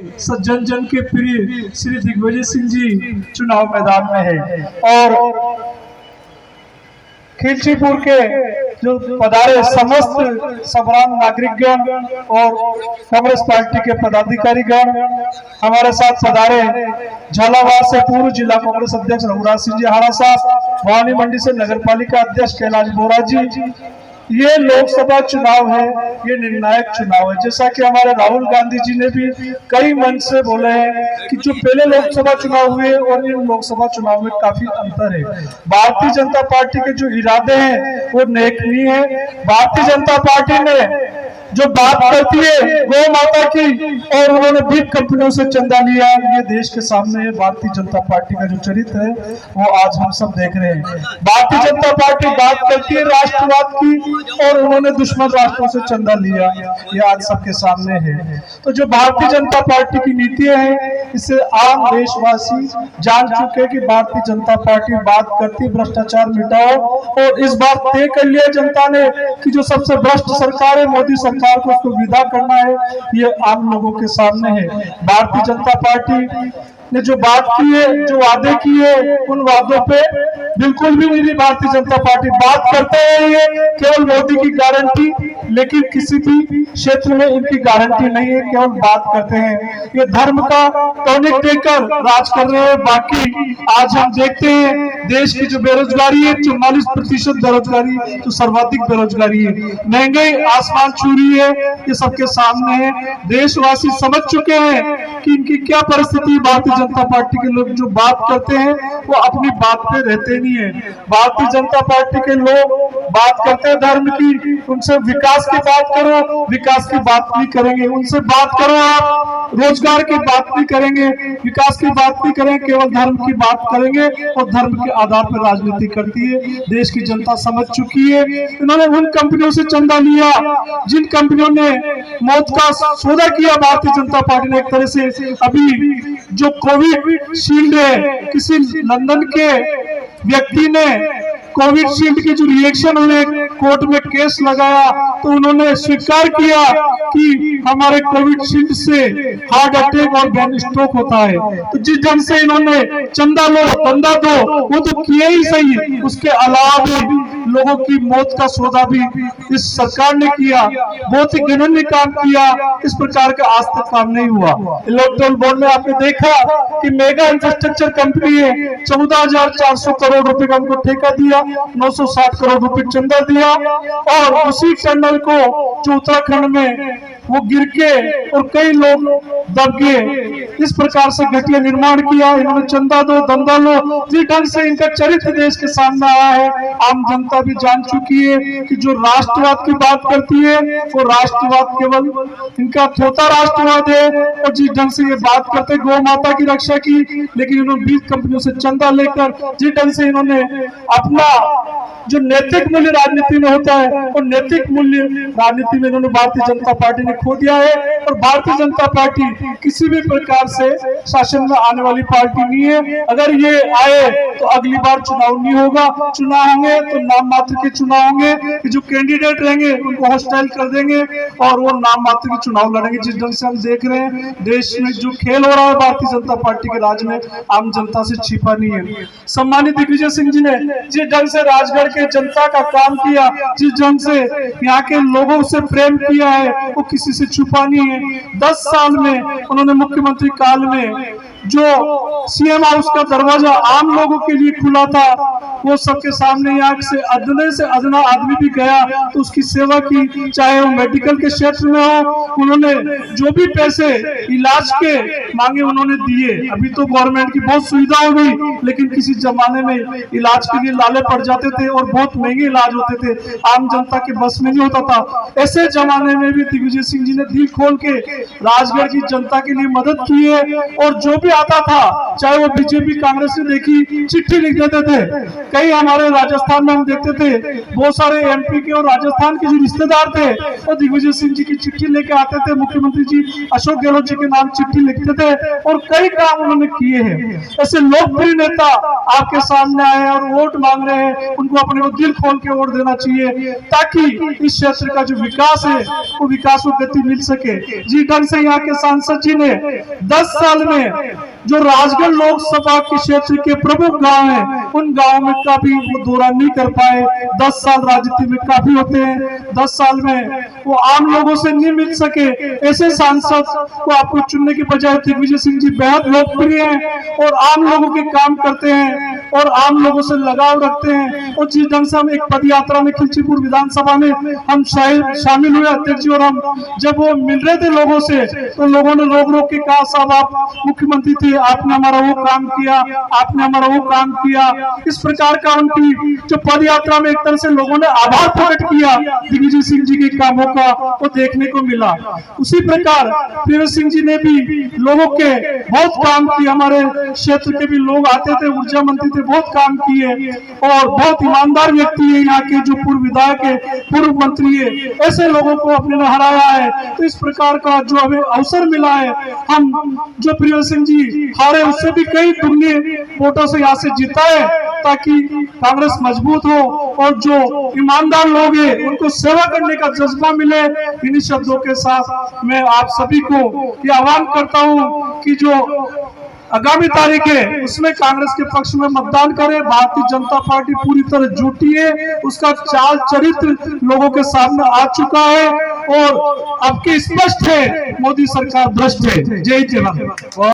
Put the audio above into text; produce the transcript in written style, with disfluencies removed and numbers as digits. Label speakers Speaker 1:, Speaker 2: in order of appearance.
Speaker 1: जन जन के प्रिय श्री दिग्विजय सिंह जी चुनाव मैदान में है और खिलचीपुर के जो पधारे समस्त सबरान नागरिकगण और कांग्रेस पार्टी के पदाधिकारीगण हमारे साथ पधारे झालावाड़ से पूर्व जिला कांग्रेस अध्यक्ष रघुराज सिंह जी हाड़ा साहब, भवानी मंडी से नगर पालिका अध्यक्ष कैलाश बोरा जी। ये लोकसभा चुनाव है, ये निर्णायक चुनाव है। जैसा कि हमारे राहुल गांधी जी ने भी कई मंच से बोले हैं कि जो पहले लोकसभा चुनाव हुए और इन लोकसभा चुनाव में काफी अंतर है। भारतीय जनता पार्टी के जो इरादे हैं वो नेकनीय है। भारतीय जनता पार्टी ने जो बात करती है गौ माता की और उन्होंने बिग कंपनियों से चंदा लिया, ये देश के सामने है। भारतीय जनता पार्टी का जो चरित्र है वो आज हम सब देख रहे हैं। भारतीय जनता पार्टी बात करती है राष्ट्रवाद की और उन्होंने दुश्मन राष्ट्रों से चंदा लिया, ये आज सबके सामने है। तो जो भारतीय जनता पार्टी की नीतियां हैं इससे आम देशवासी जान चुके कि भारतीय जनता पार्टी बात करती भ्रष्टाचार मिटाओ, और इस बार तय कर लिया जनता ने कि जो सबसे भ्रष्ट सरकार है मोदी सरकार को उसको विदा करना है, ये आम लोगों के सामने है। भारतीय जनता पार्टी ने जो बात की है, जो वादे किए, उन वादों पे बिल्कुल भी नहीं भारतीय जनता पार्टी बात करते हैं। ये केवल मोदी की गारंटी, लेकिन किसी भी क्षेत्र में इनकी गारंटी नहीं है, केवल बात करते हैं। ये धर्म का टॉनिक देकर राज कर रहे हैं। बाकी आज हम देखते हैं देश की जो बेरोजगारी है 44% बेरोजगारी, जो सर्वाधिक बेरोजगारी है, महंगाई आसमान छू रही है, ये सबके सामने है। देशवासी समझ चुके हैं कि इनकी क्या परिस्थिति। भारतीय जनता पार्टी के लोग जो बात करते हैं वो अपनी बात पे रहते नहीं है। भारतीय जनता पार्टी के लोग बात करते हैं धर्म की, उनसे विकास की बात करो, विकास की बात नहीं करेंगे। उनसे बात करो आप रोजगार की बात नहीं करेंगे, विकास की बात नहीं करेंगे, केवल धर्म की बात करेंगे और धर्म के आधार पर राजनीति करती है। देश की जनता समझ चुकी है। इन्होंने उन कंपनियों से चंदा लिया जिन कंपनियों ने मौत का सौदा किया। भारतीय जनता पार्टी ने एक तरह से अभी जो कोविड शील्ड है, किसी लंदन के व्यक्ति ने कोविड शील्ड के जो रिएक्शन हुए कोर्ट में केस लगाया तो उन्होंने स्वीकार किया कि हमारे कोविड शील्ड से हार्ट अटैक और ब्रेन स्ट्रोक होता है। तो जिस ढंग से इन्होंने चंदा लो धंधा दो वो तो किए ही सही, उसके अलावा भी लोगों की मौत का सौदा भी इस सरकार ने किया। बहुत ही घृण्य काम किया। इस प्रकार का आज तक काम नहीं हुआ। इलेक्ट्रल बोर्ड में आपने देखा कि मेगा इंफ्रास्ट्रक्चर कंपनी है, 14,400 करोड़ रुपए का उनको ठेका दिया, 960 करोड़ रुपए चंदा दिया, और उसी टनल को जो उत्तराखंड में वो गिर के और कई लोग दब गए। इस प्रकार से घटिया निर्माण किया। इन्होंने चंदा दो धंधा लो, जिस ढंग से इनका चरित्र देश के सामने आया है आम जनता भी जान चुकी है कि जो राष्ट्रवाद की बात करती है वो राष्ट्रवाद केवल इनका थोथा राष्ट्रवाद है। और जिस ढंग से ये बात करते गौ माता की रक्षा की, लेकिन इन्होंने 20 कंपनियों से चंदा लेकर जिस ढंग से इन्होंने अपना जो नैतिक मूल्य राजनीति में होता है और नैतिक मूल्य राजनीति में इन्होंने भारतीय जनता पार्टी ने खो दिया है। और भारतीय जनता पार्टी किसी भी प्रकार से शासन में आने वाली पार्टी नहीं है। अगर ये आए तो अगली बार चुनाव नहीं होगा, चुनाव होंगे तो नाम मात्र के चुनाव होंगे कि जो कैंडिडेट रहेंगे उनको हॉस्टाइल कर देंगे और वो नाम मात्र के चुनाव लड़ेंगे। जिस ढंग से हम देख रहे हैं देश में जो खेल हो रहा है भारतीय जनता पार्टी के राज में, आम जनता से छिपा नहीं है। सम्मानित दिग्विजय सिंह जी ने जिस ढंग से राजगढ़ के जनता का काम किया, जिस ढंग से यहाँ के लोगों से प्रेम किया है वो किसी से छुपा नहीं है। 10 साल में उन्होंने मुख्यमंत्री काल में जो सीएम हाउस का दरवाजा आम लोगों के लिए खुला था वो सबके सामने यहाँ से अदना आदमी भी गया तो उसकी सेवा की, चाहे वो मेडिकल के क्षेत्र में हो। उन्होंने जो भी पैसे इलाज के मांगे उन्होंने दिए। अभी तो गवर्नमेंट की बहुत सुविधा हो गई, लेकिन किसी जमाने में इलाज के लिए लाले पड़ जाते थे और बहुत महंगे इलाज होते थे, आम जनता के बस में नहीं होता था। ऐसे जमाने में भी दिग्विजय सिंह जी ने दिल खोल के राजगढ़ की जनता के लिए मदद की है। और जो भी आता था चाहे वो बीजेपी कांग्रेस ने देखी चिट्ठी लिख देते थे। कई हमारे राजस्थान में हम देखते थे बहुत सारे एमपी के और राजस्थान के जो रिश्तेदार थे वो दिग्विजय सिंह जी की चिट्ठी लेके आते थे, मुख्यमंत्री जी अशोक गहलोत जी के नाम चिट्ठी लिखते थे और कई काम उन्होंने किए हैं। ऐसे लोकप्रिय नेता आपके सामने आए और वोट मांग रहे हैं, उनको अपने को दिल खोल के वोट देना चाहिए ताकि इस क्षेत्र का जो विकास है वो विकास को गति मिल सके। जिस ढंग से यहाँ के सांसद जी ने 10 साल में जो राजगढ़ लोकसभा के क्षेत्र के प्रमुख गांव हैं, उन गांव में का भी वो दौरा नहीं कर पाए। 10 साल राजनीति में काफी होते हैं, 10 साल में वो आम लोगों से नहीं मिल सके। ऐसे सांसद को आपको चुनने की बजाय दिग्विजय सिंह जी बेहद लोकप्रिय हैं और आम लोगों के काम करते हैं और आम लोगों से लगाव रखते हैं। और जिस ढंग से हम एक पद यात्रा में खिलचीपुर विधानसभा में हम शामिल हुए अध्यक्ष जी, और हम जब वो मिल रहे थे लोगों से, तो लोगों ने रोक के कहा, साहब आप मुख्यमंत्री थे, आपने हमारा वो काम किया, आपने हमारा वो काम किया। इस प्रकार का उनकी जो पद यात्रा में एक तरह से लोगों ने आभार प्रकट किया दिग्विजय सिंह जी के कामों का, वो देखने को मिला। उसी प्रकार प्रिय सिंह जी ने भी लोगों के बहुत काम किए। हमारे क्षेत्र के भी लोग आते थे, ऊर्जा मंत्री थे, बहुत काम किए और बहुत ईमानदार व्यक्ति है। यहाँ के जो पूर्व विधायक है, पूर्व मंत्री है, ऐसे लोगों को अपने ने हराया है। तो इस प्रकार का जो हमें अवसर मिला है, हम जो प्रिय सिंह जी हारे उससे भी कई दुगने वोटों से यहाँ से जीता है, ताकि कांग्रेस मजबूत हो और जो ईमानदार लोग हैं उनको सेवा करने का जज्बा मिले। इन्हीं शब्दों के साथ मैं आप सभी को ये आह्वान करता हूँ कि जो आगामी तारीख है उसमें कांग्रेस के पक्ष में मतदान करें। भारतीय जनता पार्टी पूरी तरह जुटी है, उसका चाल चरित्र लोगों के सामने आ चुका है और अब की स्पष्ट है, मोदी सरकार भ्रष्ट है। जय जवान।